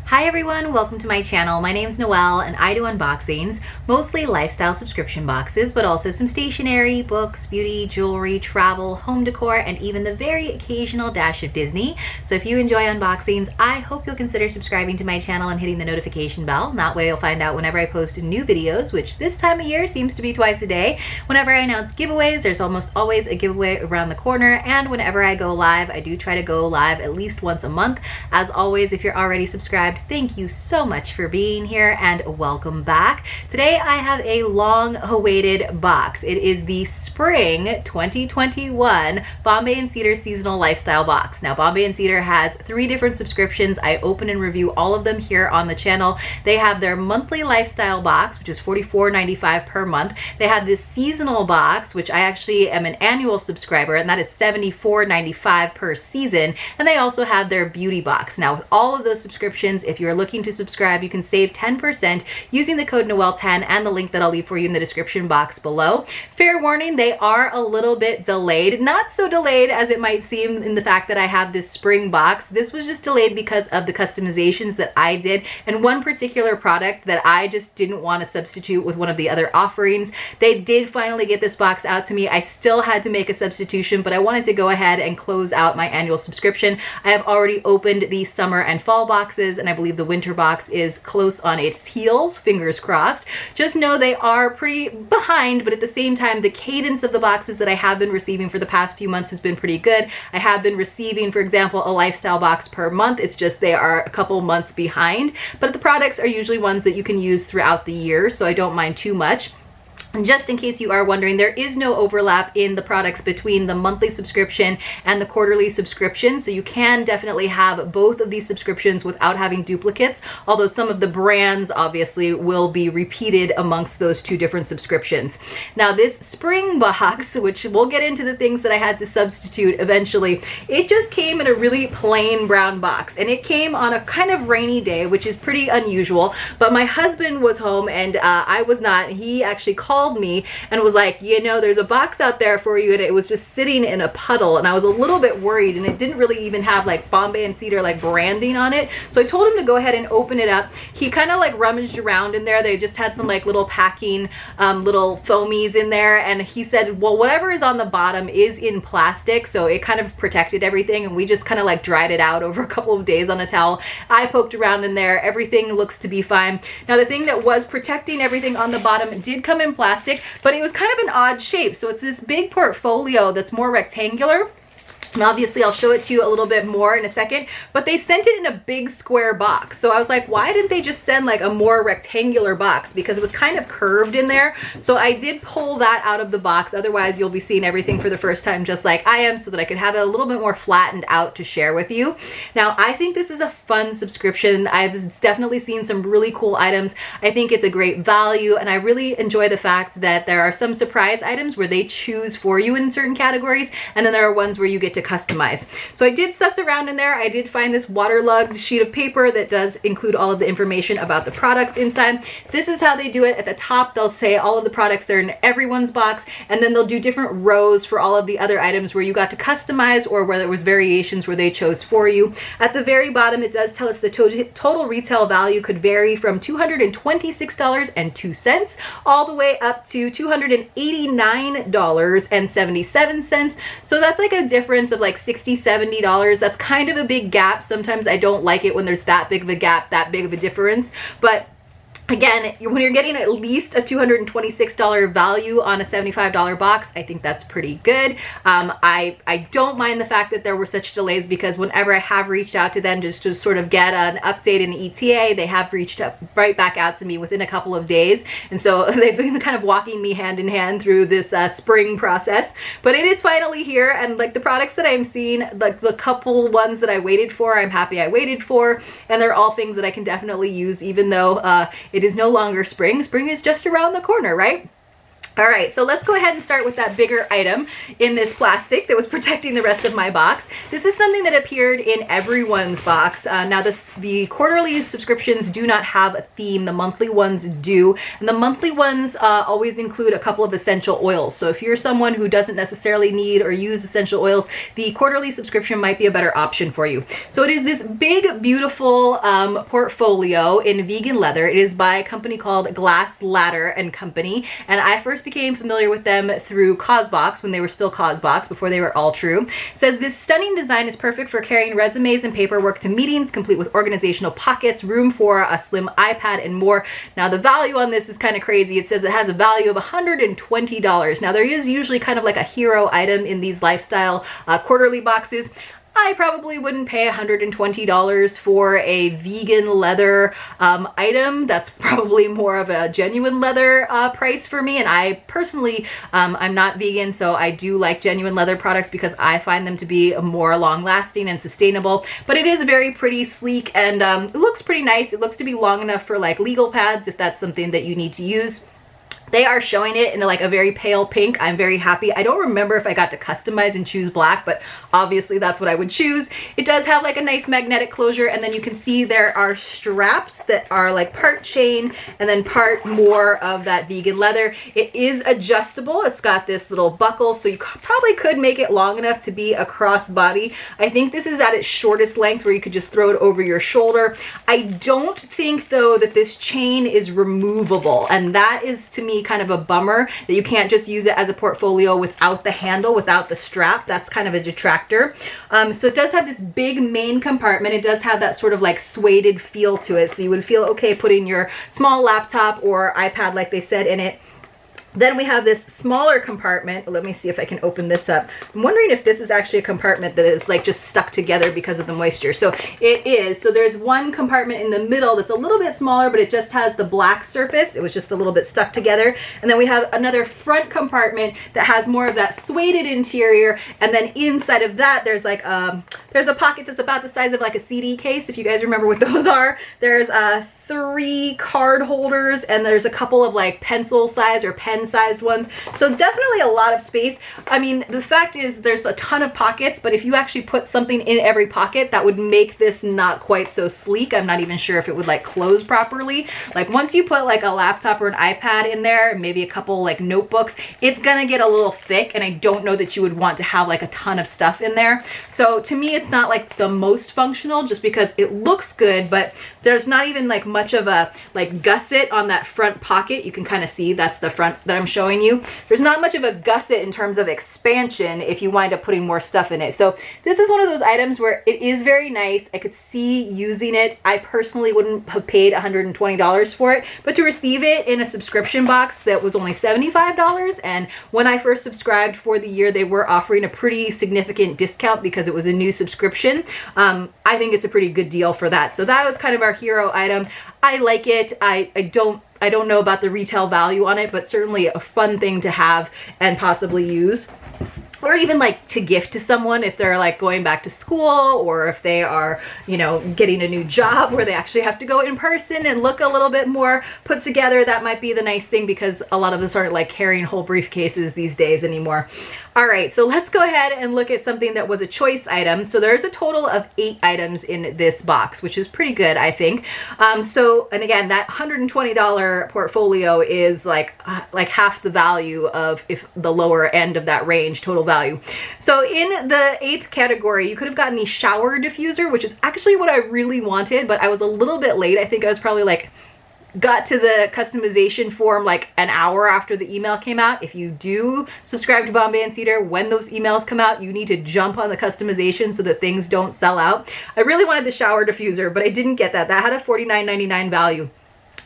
Hi everyone, welcome to my channel. My name's Noelle and I do unboxings, mostly lifestyle subscription boxes, but also some stationery, books, beauty, jewelry, travel, home decor, and even the very occasional dash of Disney. So if you enjoy unboxings, I hope you'll consider subscribing to my channel and hitting the notification bell. That way you'll find out whenever I post new videos, which this time of year seems to be twice a day. Whenever I announce giveaways, there's almost always a giveaway around the corner, and whenever I go live, I do try to go live at least once a month. As always, if you're already subscribed, thank you so much for being here and welcome back. Today I have a long-awaited box. It is the Spring 2021 Bombay & Cedar Seasonal Lifestyle Box. Now, Bombay & Cedar has 3 different subscriptions. I open and review all of them here on the channel. They have their monthly lifestyle box, which is $44.95 per month. They have this seasonal box, which I actually am an annual subscriber, and that is $74.95 per season. And they also have their beauty box. Now, with all of those subscriptions, if you're looking to subscribe, you can save 10% using the code Noelle10 and the link that I'll leave for you in the description box below. Fair warning, they are a little bit delayed. Not so delayed as it might seem in the fact that I have this spring box. This was just delayed because of the customizations that I did and one particular product that I just didn't want to substitute with one of the other offerings. They did finally get this box out to me. I still had to make a substitution, but I wanted to go ahead and close out my annual subscription. I have already opened the summer and fall boxes, and I believe the winter box is close on its heels, fingers crossed. Just know they are pretty behind, but at the same time, the cadence of the boxes that I have been receiving for the past few months has been pretty good. I have been receiving, for example, a lifestyle box per month. It's just they are a couple months behind, but the products are usually ones that you can use throughout the year, so I don't mind too much. And just in case you are wondering, there is no overlap in the products between the monthly subscription and the quarterly subscription, so you can definitely have both of these subscriptions without having duplicates, although some of the brands obviously will be repeated amongst those 2 different subscriptions. Now, this spring box, which we'll get into the things that I had to substitute eventually, it just came in a really plain brown box, and it came on a kind of rainy day, which is pretty unusual, but my husband was home and I was not. He actually called me and was like, you know, there's a box out there for you, and it was just sitting in a puddle, and I was a little bit worried, and it didn't really even have like Bombay & Cedar like branding on it. So I told him to go ahead and open it up. He kind of like rummaged around in there. They just had some like little packing little foamies in there, and he said, well, whatever is on the bottom is in plastic, so it kind of protected everything, and we just kind of like dried it out over a couple of days on a towel. I poked around in there. Everything looks to be fine. Now, the thing that was protecting everything on the bottom did come in plastic, but it was kind of an odd shape. So it's this big portfolio that's more rectangular. And obviously I'll show it to you a little bit more in a second, but they sent it in a big square box. So I was like, why didn't they just send like a more rectangular box? Because it was kind of curved in there. So I did pull that out of the box. Otherwise you'll be seeing everything for the first time just like I am, so that I could have it a little bit more flattened out to share with you. Now, I think this is a fun subscription. I've definitely seen some really cool items. I think it's a great value, and I really enjoy the fact that there are some surprise items where they choose for you in certain categories, and then there are ones where you get to customize. So I did suss around in there. I did find this waterlogged sheet of paper that does include all of the information about the products inside. This is how they do it. At the top, they'll say all of the products that are in everyone's box, and then they'll do different rows for all of the other items where you got to customize or where there was variations where they chose for you. At the very bottom, it does tell us the total retail value could vary from $226.02 all the way up to $289.77. So that's like a difference of like $60–70. That's kind of a big gap. Sometimes I don't like it when there's that big of a gap, that big of a difference, but again, when you're getting at least a $226 value on a $75 box, I think that's pretty good. I don't mind the fact that there were such delays, because whenever I have reached out to them just to sort of get an update in ETA, they have reached up right back out to me within a couple of days. And so they've been kind of walking me hand in hand through this spring process. But it is finally here, and like the products that I'm seeing, like the couple ones that I waited for, I'm happy I waited for, and they're all things that I can definitely use, even though it is no longer spring. Spring is just around the corner, right? All right, so let's go ahead and start with that bigger item in this plastic that was protecting the rest of my box. This is something that appeared in everyone's box. Now the quarterly subscriptions do not have a theme, the monthly ones do. And the monthly ones always include a couple of essential oils. So if you're someone who doesn't necessarily need or use essential oils, the quarterly subscription might be a better option for you. So it is this big, beautiful portfolio in vegan leather. It is by a company called Glass Ladder and Company. And I first became familiar with them through CauseBox when they were still CauseBox before they were All True. It says this stunning design is perfect for carrying resumes and paperwork to meetings, complete with organizational pockets, room for a slim iPad, and more. Now the value on this is kind of crazy. It says it has a value of $120. Now there is usually kind of like a hero item in these lifestyle quarterly boxes. I probably wouldn't pay $120 for a vegan leather item. That's probably more of a genuine leather price for me. And I personally, I'm not vegan, so I do like genuine leather products because I find them to be more long lasting and sustainable. But it is very pretty, sleek, and it looks pretty nice. It looks to be long enough for like legal pads if that's something that you need to use. They are showing it in like a very pale pink. I'm very happy. I don't remember if I got to customize and choose black, but obviously that's what I would choose. It does have like a nice magnetic closure, and then you can see there are straps that are like part chain and then part more of that vegan leather. It is adjustable. It's got this little buckle, so you probably could make it long enough to be a crossbody. I think this is at its shortest length where you could just throw it over your shoulder. I don't think though that this chain is removable, and that is to me kind of a bummer that you can't just use it as a portfolio without the handle, without the strap. That's kind of a detractor. So it does have this big main compartment. It does have that sort of like suede feel to it. So you would feel okay putting your small laptop or iPad, like they said, in it. Then we have this smaller compartment. Let me see if I can open this up. I'm wondering if this is actually a compartment that is like just stuck together because of the moisture. So it is. So there's one compartment in the middle that's a little bit smaller, but it just has the black surface. It was just a little bit stuck together. And then we have another front compartment that has more of that suede interior. And then inside of that, there's like there's a pocket that's about the size of like a CD case, if you guys remember what those are. There's 3 card holders, and there's a couple of like pencil size or pen sized ones. So definitely a lot of space. I mean, the fact is there's a ton of pockets, but if you actually put something in every pocket, that would make this not quite so sleek. I'm not even sure if it would like close properly. Like once you put like a laptop or an iPad in there, maybe a couple like notebooks, it's gonna get a little thick, and I don't know that you would want to have like a ton of stuff in there. So to me, it's not like the most functional just because it looks good, but there's not even like much of a like gusset on that front pocket. You can kind of see that's the front that I'm showing you. There's not much of a gusset in terms of expansion if you wind up putting more stuff in it. So this is one of those items where it is very nice. I could see using it. I personally wouldn't have paid $120 for it, but to receive it in a subscription box that was only $75, and when I first subscribed for the year, they were offering a pretty significant discount because it was a new subscription. I think it's a pretty good deal for that. So that was kind of our hero item. I like it. I don't know about the retail value on it, but certainly a fun thing to have and possibly use. Or even like to gift to someone if they're like going back to school, or if they are, you know, getting a new job where they actually have to go in person and look a little bit more put together. That might be the nice thing, because a lot of us aren't like carrying whole briefcases these days anymore. All right, so let's go ahead and look at something that was a choice item. So there's a total of 8 items in this box, which is pretty good, I think. And again, that $120 portfolio is like half the value of if the lower end of that range total value. So in the 8th category, you could have gotten the shower diffuser, which is actually what I really wanted, but I was a little bit late. I think I was probably like got to the customization form like an hour after the email came out. If you do subscribe to Bombay and Cedar, when those emails come out, you need to jump on the customization so that things don't sell out. I really wanted the shower diffuser, but I didn't get that. That had a $49.99 value.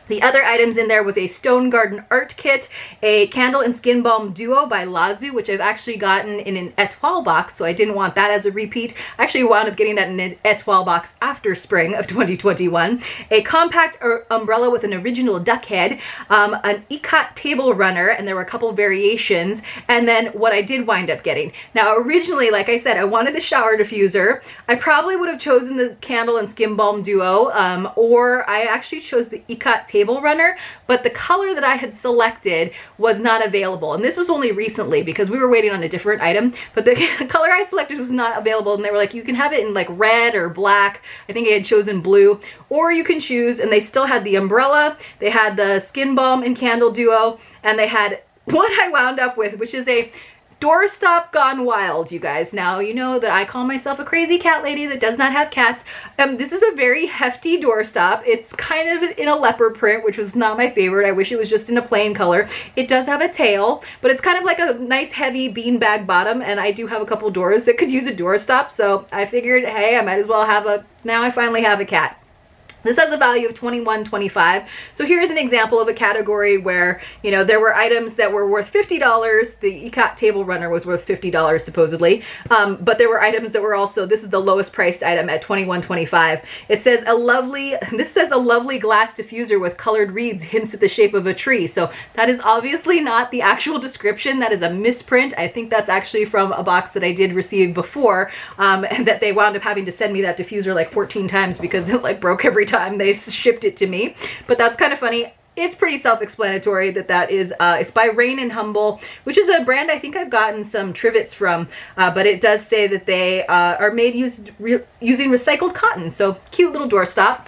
The other items in there was a Stone Garden art kit, a candle and skin balm duo by Lazu, which I've actually gotten in an étoile box, so I didn't want that as a repeat. I actually wound up getting that in an étoile box after spring of 2021. A compact umbrella with an original duck head, an ikat table runner, and there were a couple variations, and then what I did wind up getting. Now originally, like I said, I wanted the shower diffuser. I probably would have chosen the candle and skin balm duo, or I actually chose the ikat table runner, but the color that I had selected was not available. And this was only recently because we were waiting on a different item, but the color I selected was not available. And they were like, you can have it in like red or black. I think I had chosen blue, or you can choose, and they still had the umbrella, they had the skin balm and candle duo, and they had what I wound up with, which is a doorstop gone wild, you guys. Now, you know that I call myself a crazy cat lady that does not have cats. This is a very hefty doorstop. It's kind of in a leopard print, which was not my favorite. I wish it was just in a plain color. It does have a tail, but it's kind of like a nice heavy beanbag bottom, and I do have a couple doors that could use a doorstop, so I figured, hey, I might as well have now I finally have a cat. This has a value of $21.25. So here's an example of a category where, you know, there were items that were worth $50. The ECOT table runner was worth $50 supposedly. But there were items that were also, this is the lowest priced item at $21.25. It says this says a lovely glass diffuser with colored reeds hints at the shape of a tree. So that is obviously not the actual description. That is a misprint. I think that's actually from a box that I did receive before, and that they wound up having to send me that diffuser like 14 times because it like broke every time they shipped it to me. But that's kind of funny. It's pretty self-explanatory that is, it's by Rain and Humble, which is a brand I think I've gotten some trivets from, but it does say that they are made using recycled cotton. So cute little doorstop.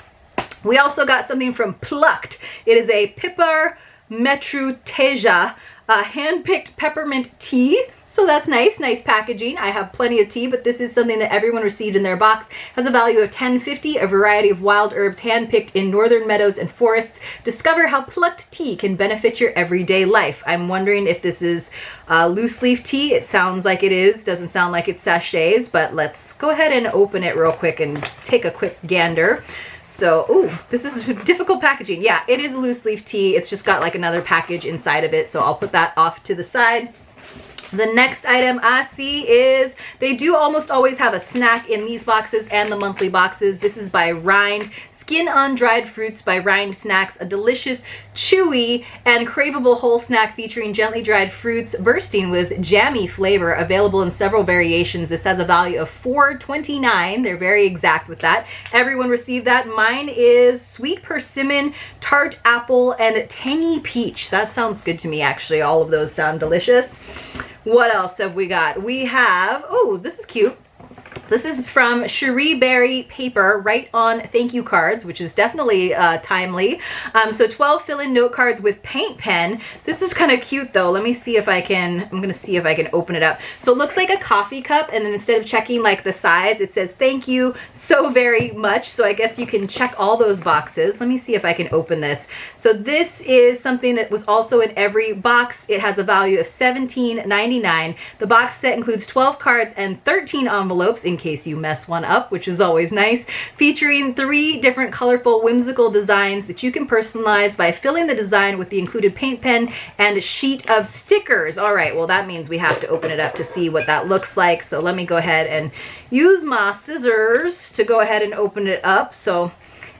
We also got something from Plucked. It is a Pipar Metruteja hand-picked peppermint tea. So that's nice packaging. I have plenty of tea, but this is something that everyone received in their box. Has a value of $10.50, a variety of wild herbs hand-picked in northern meadows and forests. Discover how plucked tea can benefit your everyday life. I'm wondering if this is loose leaf tea. It sounds like it is. Doesn't sound like it's sachets, but let's go ahead and open it real quick and take a quick gander. So, ooh, this is difficult packaging. Yeah, it is loose leaf tea. It's just got like another package inside of it, so I'll put that off to the side. The next item I see is, they do almost always have a snack in these boxes and the monthly boxes. This is by Rind. Skin on dried fruits by Rind Snacks. A delicious, chewy, and craveable whole snack featuring gently dried fruits bursting with jammy flavor. Available in several variations. This has a value of $4.29. They're very exact with that. Everyone received that. Mine is sweet persimmon, tart apple, and tangy peach. That sounds good to me, actually. All of those sound delicious. What else have we got? We have, oh, this is cute. This is from Cherie Berry Paper, Write On Thank You Cards, which is definitely timely. So 12 fill-in note cards with paint pen. This is kind of cute though. Let me see if I can, I'm going to see if I can open it up. So it looks like a coffee cup, and then instead of checking like the size, it says thank you so very much. So I guess you can check all those boxes. Let me see if I can open this. So this is something that was also in every box. It has a value of $17.99. The box set includes 12 cards and 13 envelopes in case you mess one up, which is always nice, featuring 3 different colorful, whimsical designs that you can personalize by filling the design with the included paint pen and a sheet of stickers. All right, well, that means we have to open it up to see what that looks like. So let me go ahead and use my scissors to go ahead and open it up. So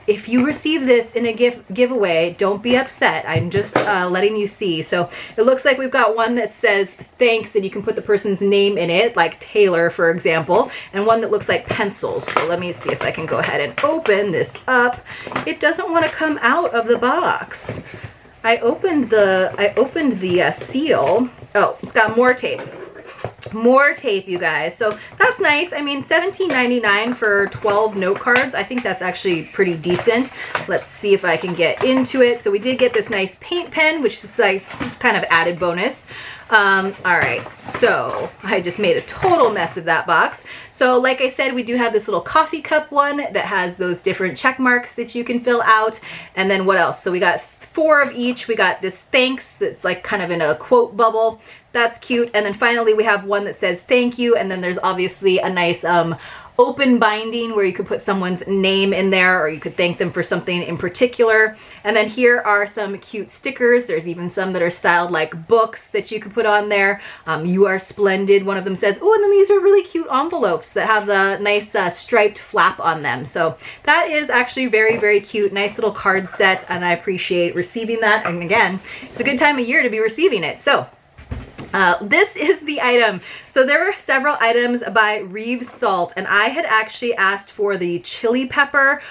if you receive this in a giveaway, don't be upset. I'm just letting you see. So it looks like we've got one that says thanks, and you can put the person's name in it, like Taylor, for example, and one that looks like pencils. So let me see if I can go ahead and open this up. It doesn't want to come out of the box. I opened the seal. Oh, it's got more tape. More tape, you guys. So that's nice. I mean, $17.99 for 12 note cards. I think that's actually pretty decent. Let's see if I can get into it. So we did get this nice paint pen, which is nice, kind of added bonus. All right, so I just made a total mess of that box. So like I said, we do have this little coffee cup one that has those different check marks that you can fill out. And then what else? So we got 4 of each. We got this thanks that's like kind of in a quote bubble. That's cute. And then finally we have one that says thank you, and then there's obviously a nice open binding where you could put someone's name in there, or you could thank them for something in particular. And then here are some cute stickers. There's even some that are styled like books that you could put on there. You are splendid, one of them says. Oh, and then these are really cute envelopes that have the nice striped flap on them. So that is actually very, very cute. Nice little card set, and I appreciate receiving that. And again, it's a good time of year to be receiving it. So this is the item. So So there were several items by Reeve Salt, and I had actually asked for the chili pepper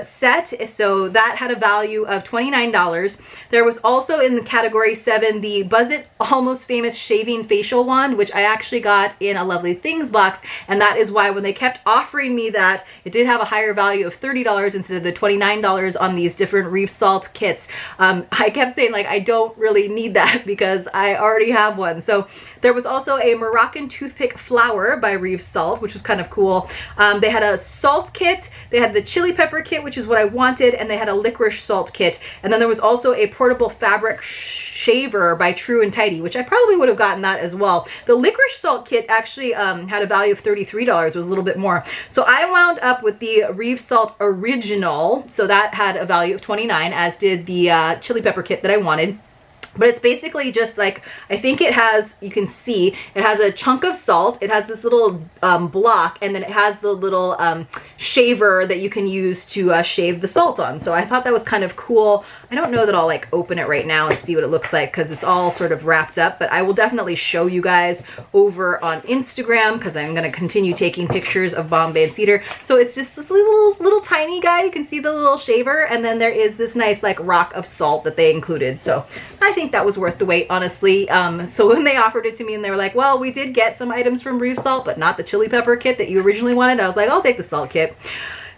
set, so that had a value of $29. There was also in the category 7 the Buzz It Almost Famous Shaving Facial Wand, which I actually got in a Lovely Things box, and that is why when they kept offering me that, it did have a higher value of $30 instead of the $29 on these different Reeve Salt kits. I kept saying, like, I don't really need that because I already have one. So there was also a Moroccan toothpick flower by Reeve Salt, which was kind of cool. They had a salt kit, they had the chili pepper kit, which is what I wanted, and they had a licorice salt kit. And then there was also a portable fabric shaver by True and Tidy, which I probably would have gotten that as well. The licorice salt kit actually had a value of $33, it was a little bit more. So I wound up with the Reeve Salt Original, so that had a value of $29, as did the chili pepper kit that I wanted. But it's basically just like, I think it has, you can see, it has a chunk of salt, it has this little block, and then it has the little shaver that you can use to shave the salt on. So I thought that was kind of cool. I don't know that I'll like open it right now and see what it looks like because it's all sort of wrapped up, but I will definitely show you guys over on Instagram because I'm going to continue taking pictures of Bombay and Cedar. So it's just this little tiny guy. You can see the little shaver, and then there is this nice like rock of salt that they included. So I think that was worth the wait, honestly. So when they offered it to me and they were like, well, we did get some items from Reeve Salt, but not the chili pepper kit that you originally wanted, I was like, I'll take the salt kit.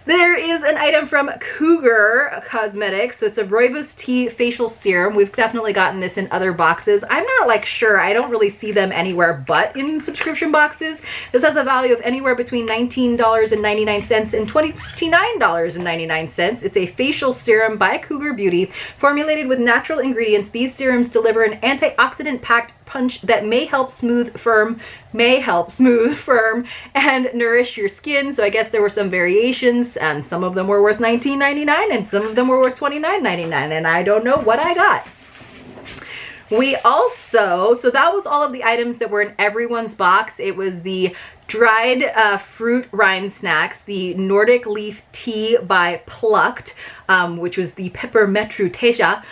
There is an item from Cougar Cosmetics. So it's a Rooibos Tea Facial Serum. We've definitely gotten this in other boxes. I'm not like sure. I don't really see them anywhere but in subscription boxes. This has a value of anywhere between $19.99 and $29.99. It's a facial serum by Cougar Beauty. Formulated with natural ingredients, these serums deliver an antioxidant-packed punch that may help smooth, firm, and nourish your skin. So I guess there were some variations, and some of them were worth $19.99 and some of them were worth $29.99, and I don't know what I got. We also, so that was all of the items that were in everyone's box. It was the dried fruit rind snacks, the Nordic leaf tea by Plucked, which was the Peppermetruteja,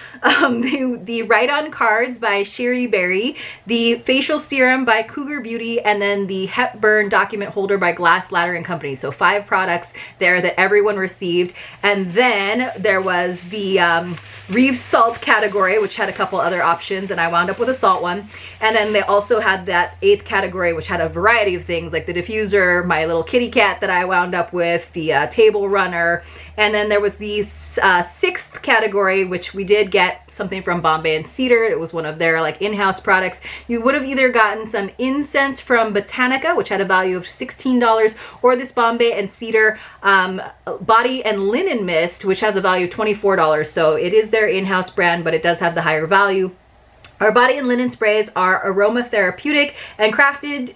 the write-on cards by Sherry Berry, the facial serum by Cougar Beauty, and then the Hepburn document holder by Glass Ladder and Company. So 5 products there that everyone received. And then there was the Reeve Salt category, which had a couple other options, and I wound up with a salt one. And then they also had that 8th category, which had a variety of things like the diffuser, my little kitty cat that I wound up with, the table runner, and then there was the 6th category, which we did get something from Bombay and Cedar. It was one of their like in-house products. You would have either gotten some incense from Botanica, which had a value of $16, or this Bombay and Cedar body and linen mist, which has a value of $24. So it is their in-house brand, but it does have the higher value. Our body and linen sprays are aromatherapeutic and crafted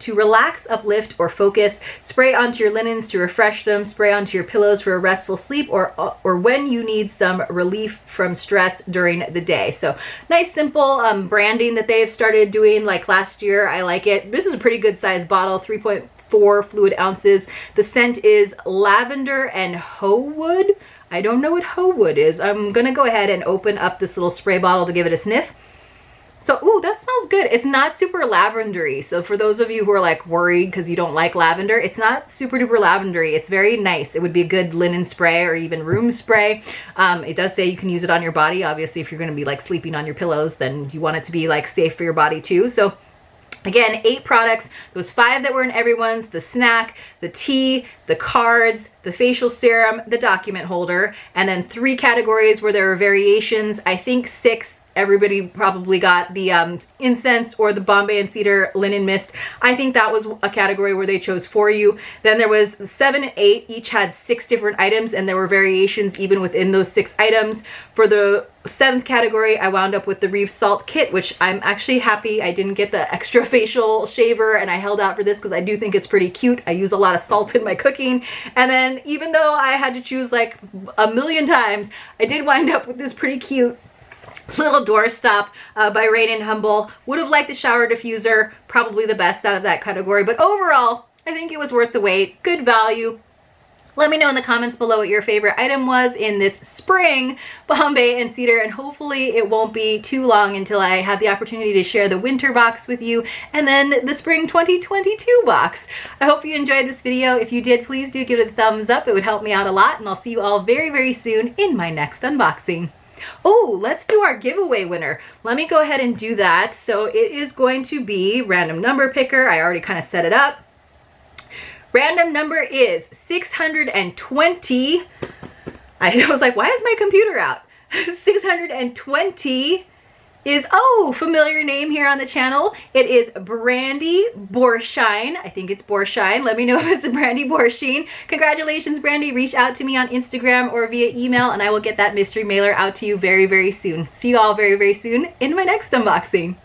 to relax, uplift, or focus. Spray onto your linens to refresh them. Spray onto your pillows for a restful sleep, or when you need some relief from stress during the day. So nice, simple branding that they've started doing like last year. I like it. This is a pretty good size bottle, 3.4 fluid ounces. The scent is lavender and hoe wood. I don't know what hoe wood is. I'm gonna go ahead and open up this little spray bottle to give it a sniff. So, ooh, that smells good. It's not super lavendery. So for those of you who are like worried because you don't like lavender, it's not super duper lavendery. It's very nice. It would be a good linen spray or even room spray. It does say you can use it on your body. Obviously, if you're gonna be like sleeping on your pillows, then you want it to be like safe for your body too. So again, 8 products. There was 5 that were in everyone's: the snack, the tea, the cards, the facial serum, the document holder, and then 3 categories where there were variations. I think 6. Everybody probably got the incense or the Bombay and Cedar linen mist. I think that was a category where they chose for you. Then there was 7 and 8. Each had 6 different items, and there were variations even within those 6 items. For the 7th category, I wound up with the Reeve Salt kit, which I'm actually happy I didn't get the extra facial shaver, and I held out for this because I do think it's pretty cute. I use a lot of salt in my cooking. And then even though I had to choose like a million times, I did wind up with this pretty cute little doorstop by Rain and Humble. Would have liked the shower diffuser, probably the best out of that category, but overall I think it was worth the wait. Good value. Let me know in the comments below what your favorite item was in this spring Bombay and Cedar, and hopefully it won't be too long until I have the opportunity to share the winter box with you and then the spring 2022 box. I hope you enjoyed this video. If you did, please do give it a thumbs up. It would help me out a lot, and I'll see you all very, very soon in my next unboxing. Oh, let's do our giveaway winner. Let me go ahead and do that. So it is going to be random number picker. I already kind of set it up. Random number is 620. I was like, why is my computer out? 620 is, oh, familiar name here on the channel. It is Brandy Borshine. I think it's Borshine. Let me know if it's a Brandy Borshine. Congratulations, Brandy. Reach out to me on Instagram or via email, and I will get that mystery mailer out to you very, very soon. See you all very, very soon in my next unboxing.